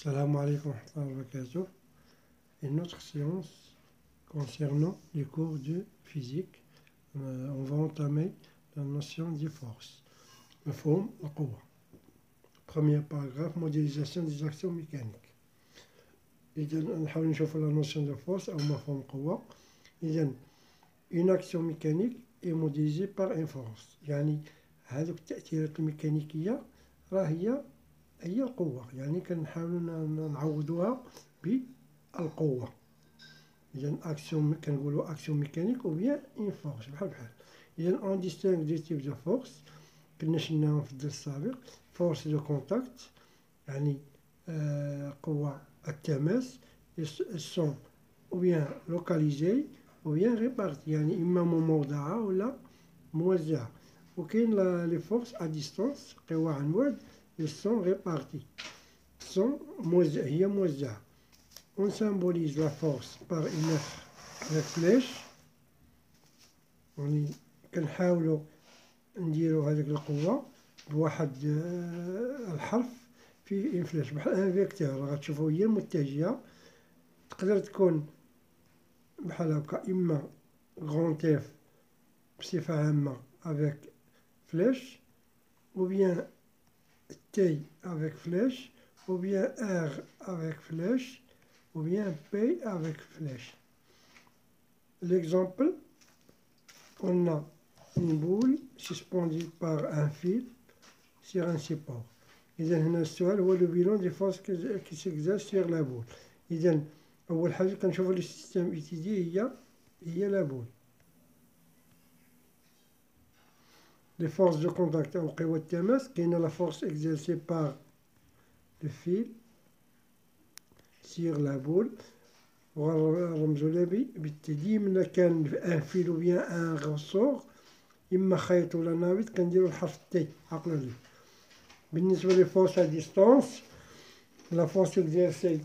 Salam alaikum wa rahmatullahi wa barakatuh. Une autre séance concernant les cours de physique. On va entamer la notion de force. مفهوم القوة. Premier paragraphe, modélisation des actions mécaniques. إذا نحاول نشوف la notion de force أو مفهوم القوة. إذا une action mécanique est modélisée par une force. يعني هذوك التأثيرات الميكانيكية راهي هي القوة، يعني كنحاولوا نعوضوها بالقوة. إذا أكسيون كنقولوا أكسيون ميكانيك أو بيان إن فورس بحال. إذا أون ديستينغ دو تيب دو فورس كنا شفناهم في الدرس السابق. فورس دو كونتاكت يعني قوة التماس، سون أو بيان لوكاليزي أو بيان ريبارتي، يعني إما موضعة ولا موزعة. وكاين لي فورس أ ديستونس قوى عن بعد sont répartis, هي موزعة. On symbolise la force par une flèche. يعني كنحاولوا نديروا هذيك القوة بواحد الحرف في فلاش بحال ان فيكتور. غتشوفوا هي متجهة، تقدر تكون بحال هكا إما غون اف بصفة عامة افيك فلاش، ou bien T avec flèche, ou bien R avec flèche, ou bien P avec flèche. L'exemple, on a une boule suspendue par un fil sur un support. إذا هنا السؤال هو لو بيلون دي فورس كي سيكزاج سيغ لا بول. إذا أول حاجة كنشوفو لي سيستيم إيتيدي هي لا بول. Les forces de contact أو قوى التماس كاينة لا فورس exercée par le fil sur la boule، وغنرمزو لها بالتي. ملي كان ان فيل و بيان ان غوسور إما خيط ولا نابت كنديرو الحرف تي، عقلو لي. بالنسبة لي فورس à distance، la force exercée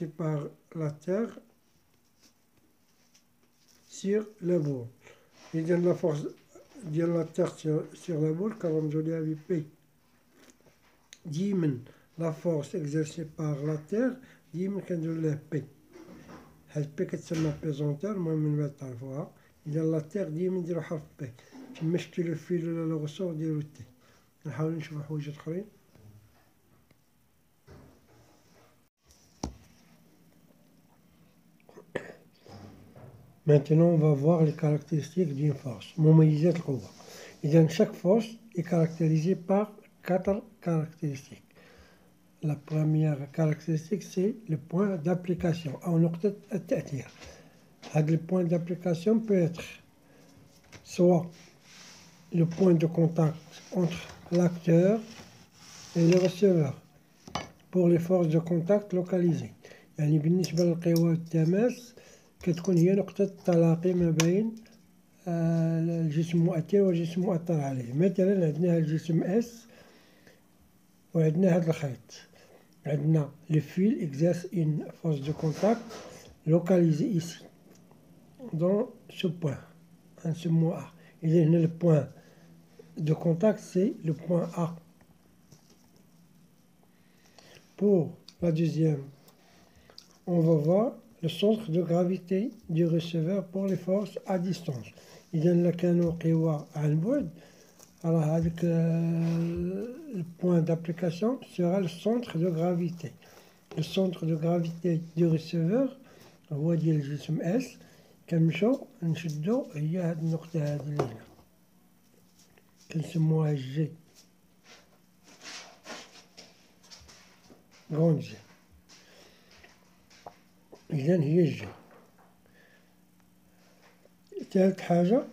par la terre sur la boule. إذا لا فورس ديال لا تيغ سيغ لا بول كنرمزو ليها ب بي. ديما لا فورس اكزيرسي باغ لا تيغ ديما كنديرو لها بي، حيت بي كتسمى بيزونتور، المهم من بعد تعرفوها. إذا لا تيغ ديما نديرو حرف بي، كيما شفتو لو فيل ولا لو غوسور نديرو تي. نحاولو نشوفو حوايج اخرين. Maintenant, on va voir les caractéristiques d'une force. مميزات القوة. إذا chaque force est caractérisée par 4 caractéristiques. La première caractéristique, c'est le point d'application أو نقطة التأثير. هذا le point d'application peut être soit le point de contact entre l'acteur et le receveur pour les forces de contact localisées. يعني بالنسبة للقوى التماس كتكون هي نقطة التلاقي ما بين الجسم المؤثر والجسم المؤثر عليه. مثلا عندنا الجسم اس وعندنا هذا الخيط. عندنا لو فيل exerce une force de contact localisée ici dans ce point نسموه A. إذا هنا le point de contact c'est le point A. Pour la deuxième, on va voir le centre de gravité du receveur pour les forces à distance. إذا إلا كانوا قوى عن بعد راه هذاك le point d'application sera le centre de gravité. Le centre de gravité du receveur هو ديال الجسم S. كنمشيو نشدو هي هاد النقطة هادي اللي هنا كنسموها جي، غون جي. إذا هي الجي. ثالث حاجة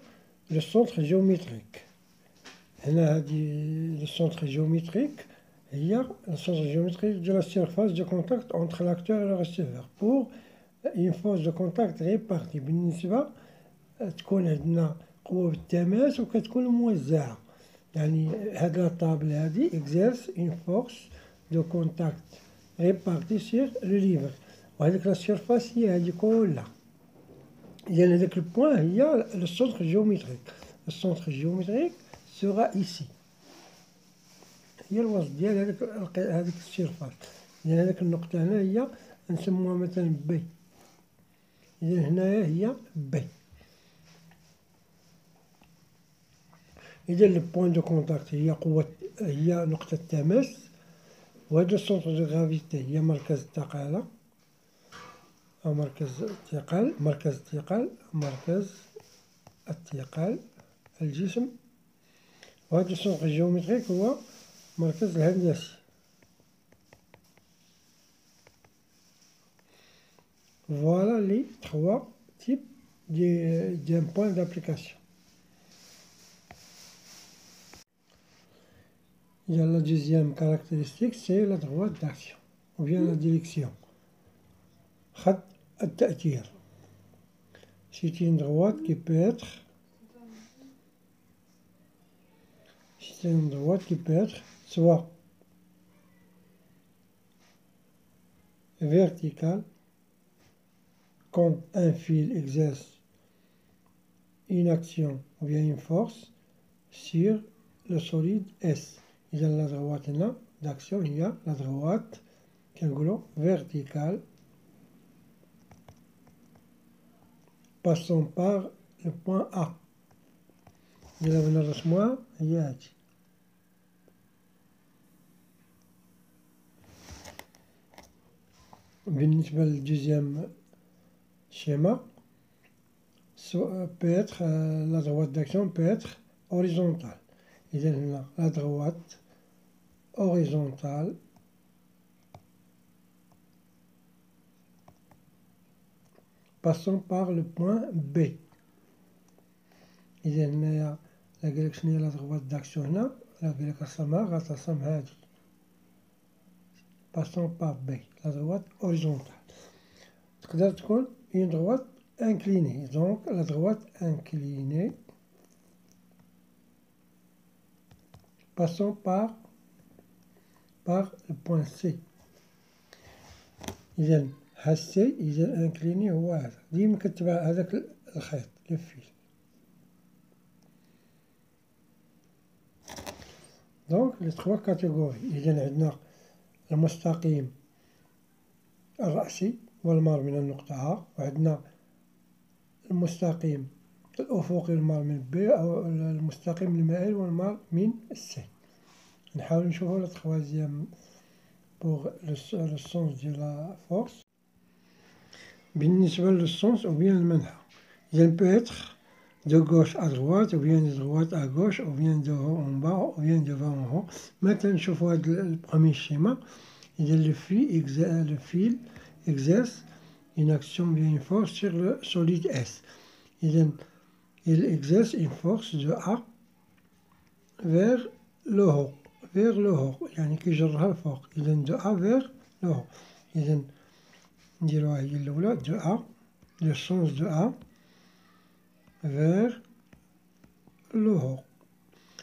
لو سونتر جيوميتريك. هنا هادي لو سونتر جيوميتريك هي لو سونتر جيوميتريك دو لا سيرفاس دو كونتاكت اونتر لاكتور و لو ريسيفور بور اون فورس دو كونتاكت ريبارتي. بالنسبة تكون عندنا قوة بالتماس وكتكون موزعة، يعني هاد لا طابل هادي exerce une force de contact répartie sur le livre، وهذيك لا سيرفاس هي هادي كلها. إذا هذاك البوان هي لو سونتر جيوميتريك. لو سونتر جيوميتريك sera ici. هي الوسط ديال هذيك السيرفاس، ديال هذيك النقطة هنا هي نسموها مثلا بي، إذا هنايا هي بي. إذا لو بوان دو كونتاكت هي نقطة التماس، وهذا السونتر دو غرافيتي هي مركز الثقالة أو مركز الثقل الجسم، وهذا السونتر الجيومتريك هو مركز الهندسي. Voilà les trois types d'un point d'application. Il y a la deuxième caractéristique, c'est la droite d'action, ou bien la direction. خط التأثير. C'est une droite qui peut être soit verticale, quand un fil exerce une action ou bien une force sur le solide S. إذا la droite هنا d'action هي la droite كنقولو verticale passant par le point A. إذا بغينا نرسموها هي هادي. بالنسبة للدوزيام schéma, peut être, la droite d'action peut être horizontale. إذا هنا la droite horizontale passant par le point B. إذا هنايا لا قالك شنو هي la droite d'action هنا، لا قالك رسمها غترسم هادي passant par B، la droite horizontale. تقدر تكون une droite inclinée, donc la droite inclinée passant par le point C. إذا ها سي إذا انكليني هو هذا، ديما كتبع هذاك الخيط لو فيل. دونك لي تخوا كاتيغوري، إذا عندنا المستقيم الرأسي والمار من النقطة A، وعندنا المستقيم الأفقي والمار من B، أو المستقيم المائل والمار من C. نحاول نشوفو لا تخوازيام بوغ لو سونس ديال لا فورس. بالنسبة للسونس أو بيان المنحى، إذا peut être de gauche à droite ou bien de droite à gauche ou bien de haut en bas ou bien de bas en haut. مثلا نشوفو هاد البروميي شيما، إذا le fil exerce une action bien une force sur le solide S. إذا il exerce une force de A vers le haut، يعني كيجرها الفوق. إذا de A vers le haut. إذا نديروها هي الأولى de A، le sens de A vers le haut.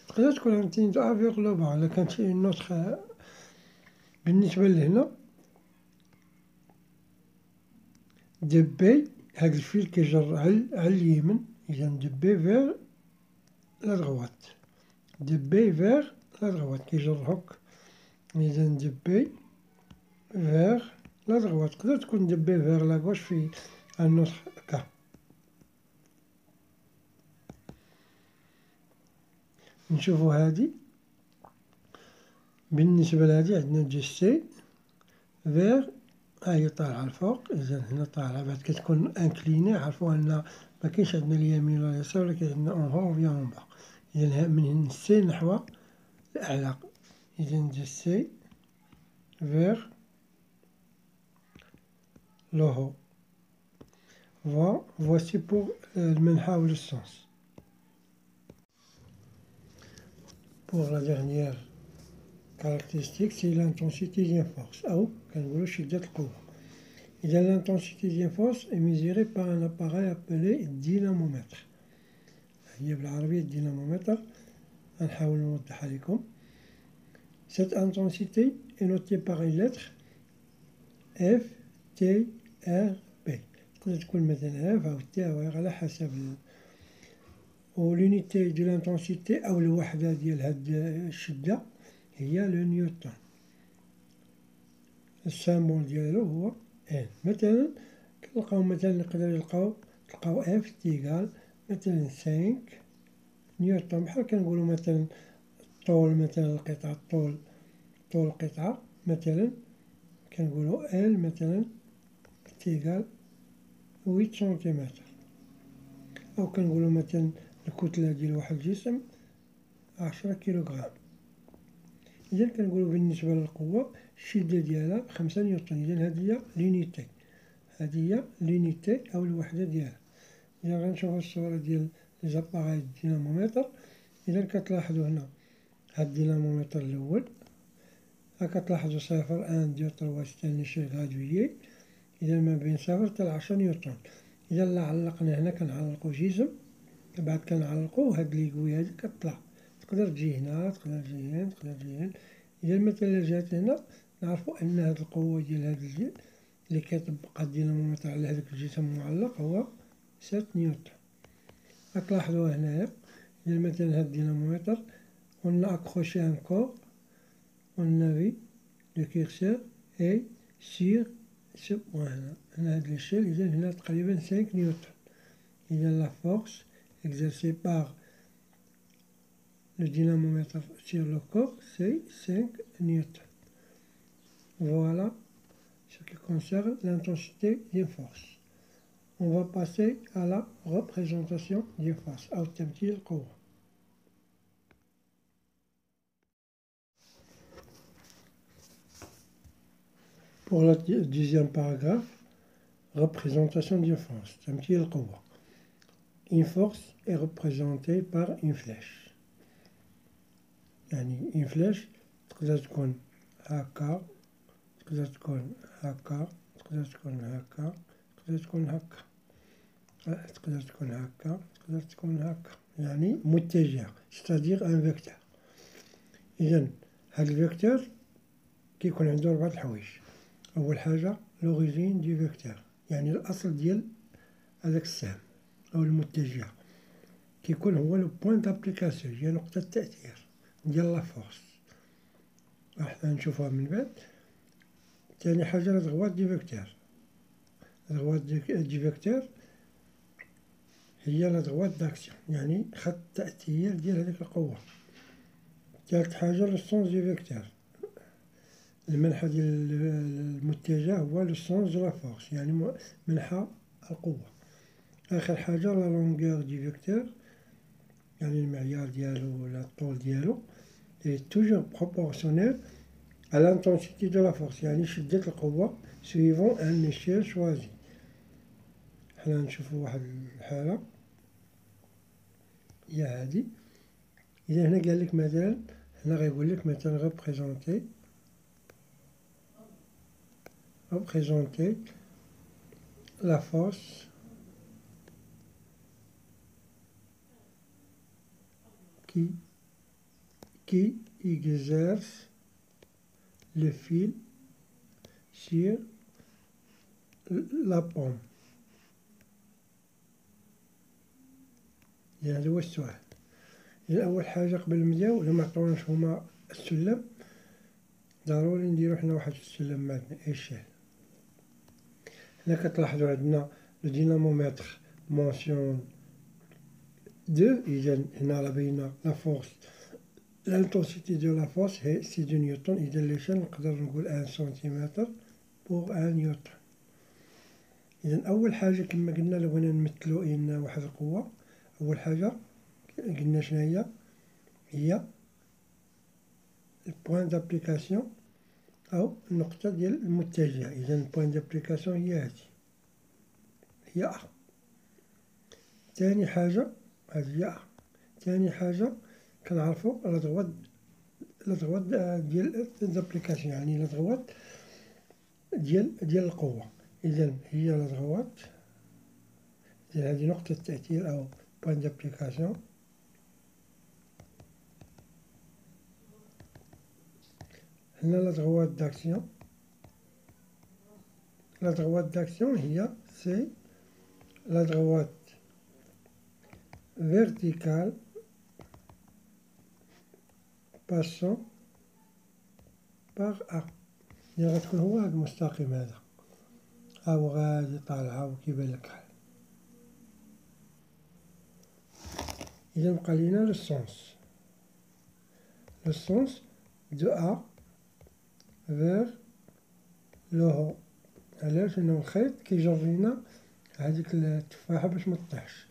تقدر تكون عاوتاني de A vers le bas إلا كانت une autre. بالنسبة لهنا de B، هاد الفيل كيجر على اليمين، إذا de B vers la droite، de B vers la droite كيجر هوك. إذا de B vers la droite. تقدر تكون de B vers la gauche في un autre cas. نشوفو هادي، بالنسبة لهادي عندنا دو سي فيغ، هاهي طالعة الفوق. إذا هنا طالعة بعد كتكون انكليني، عرفو أن مكاينش عندنا اليمين ولا اليسار، ولكن عندنا اون هو وبيان اون با. إذا من هنا سي نحو الأعلى. إذا دو سي فيغ لو هو. Voici pour le منحى ou le sens. Pour la dernière caractéristique, c'est l'intensité d'une force أو كنقولو شدة القوة. إذا l'intensité d'une force est mesurée par un appareil appelé dynamomètre. هي بالعربية الدينامومتر، غنحاول نوضحها لكم. Cette intensité est notée par une lettre F T R P. تقدر تكون مثلا F أو T أو R على حسب. و l'unité de l'intensité أو الوحدة ديال هاد الشدة هي لو نيوتن. السامبول ديالو هو ان. مثلا كنلقاو مثلا نقدر تلقاو اف تيكال مثلا 5 نيوتن. بحال كنقولو مثلا طول مثلا القطعة، طول القطعة مثلا كنقولو ال مثلا تيكال 8 سنتيمتر. أو كنقولو مثلا الكتلة ديال واحد الجسم 10 كيلوغرام. إذا كنقولو بالنسبة للقوة الشدة ديالها 5 نيوتن. إذا هادي هي لونيتي أو الوحدة ديالها. إذا غنشوفو الصورة ديال ليزاباغاي الدينامومتر، إذا كتلاحظو هنا هاد الدينامومتر الأول، كتلاحظو 0 1 2 3 سيت ان إشيل غادويي. إذا ما بين 0 حتى 10 نيوتن. إذا لا علقنا هنا كنعلقو جسم، بعد كنعلقو هاد ليكوي هادي كطلع، تقدر تجي هنا، تقدر تجي هنا، تقدر تجي هنا. إذا مثلا جات هنا نعرفو أن هاد القوة ديال هاد الجسم اللي كيطبق هاد الدينامومتر على هداك الجسم المعلق هو 7 نيوتن. كتلاحظو هنايا إذا مثلا هاد الدينامومتر قلنا أكروشي ان كور on avait le curseur est sur ce point là. هنا هاد l'échelle إذا هنا تقريبا 5 نيوتن. إذا la force exercée par le dynamomètre sur le corps c'est 5 newtons. Voilà ce qui concerne l'intensité d'une force. On va passer à la représentation d'une force أو تمثيل القوة. Pour le deuxième paragraphe, représentation d'une force, تمثيل القوة. Une force est représentée par une flèche. يعني une flèche تقدر تكون هكا، تقدر تكون هكا، تقدر تكون هكا، تقدر تكون هكا، تقدر تكون هكا، تقدر تكون هكا، يعني متجهة، c'est-à-dire un vecteur. إذا هاد الفيكتور كيكون عنده 4 الحوايج. أول حاجة لوريجين دي فيكتور، يعني الأصل ديال هذاك السهم أو المتجهة، كيكون هو لو بوين دابليكاسيون، هي نقطة التأثير ديال لا فورس. راح نشوفها من بعد. تاني حاجة لا دغوات دي فيكتور، دغوات دي فيكتور هي لا دغوات داكسيون، يعني خط التأثير ديال هذيك القوة. ثالث حاجة لو سونس دي فيكتور، المنحى ديال المتجه هو لو سونس دو لا فورس، يعني منحى القوة. آخر حاجة لا لونغور دي فيكتور، يعني المعيار ديالو ولا الطول ديالو est toujours proportionnel à l'intensité de la force، يعني شدة القوة suivant un échelle choisi. حنا نشوفو واحد الحالة هي هادي. إذا هنا قالك مثلا، هنا غيقولك مثلا représenter la force qui exerce le fil sur la pomme. يعني هذا هو السؤال. إذا أول حاجة قبل نبداو، إلا معطوناش هما السلم، ضروري نديرو حنا واحد السلم معنا إيشيل. هنا كتلاحظو عندنا لو دينامومتر مونسيون 2. إذا هنا راه باينة لا فورس، l'intensité de la force هي 6 نيوتن. إذا ليشيل نقدر نقول 1 سنتيمتر بوغ 1 نيوتن. إذا أول حاجة كما قلنا لو بغينا نمثلو إن واحد القوة، أول حاجة قلنا شناهي هي البوان دابليكاسيون أو النقطة ديال المتجهة. إذا البوان دابليكاسيون هي هادي، هي أ. تاني حاجة هادي هي أ. تاني حاجة كنعرفو لا دغوات ديال دابليكاسيون، يعني لا دغوات ديال القوة. إذا هي لا دغوات، إذا هادي نقطة التأثير أو بوان دابليكاسيون. هنا لا دغوات داكسيون، لا دغوات داكسيون هي سي لا دغوات verticale passant باغ أ، اللي غتكون هو هاد المستقيم هذا، ها هو غادي طالع، ها هو كيبان لك الحال. إذا بقى لينا لو سونس دو أ فيغ لو هو. علاش؟ لأنه الخيط كيجر لينا هاديك التفاحة باش مطيحش.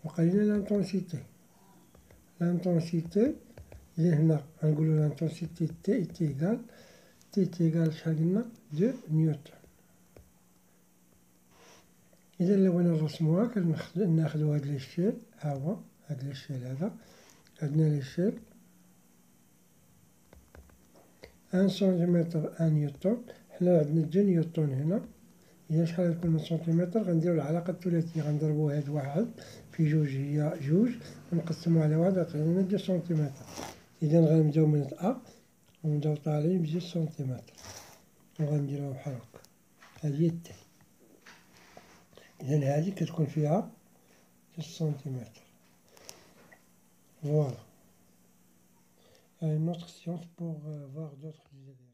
بقى لينا لانتونسيتي، إذا هنا غنقولو لانتونسيتي تي تيغال شحال قلنا 2 نيوتن. إذا إلا بغينا نرسموها كناخدو هاد ليشيل، ها هو هاد ليشيل هذا، عندنا ليشيل 1 سنتيمتر 1 نيوتن، حنا عندنا 2 نيوتن هنا. إذا شحال غتكون من سنتيمتر؟ غنديرو العلاقة الثلاثية، غنضربو هاد واحد في جوج هي جوج، ونقسمو على واحد غتعطينا 2 سنتيمتر. إذا غنبداو من أ ونبداو طالعين ب2 سنتيمتر، وغنديروها بحال هاكا. هادي هي تي. إذا هادي كتكون فيها 2 سنتيمتر. Voilà. Une autre science pour voir d'autres idées.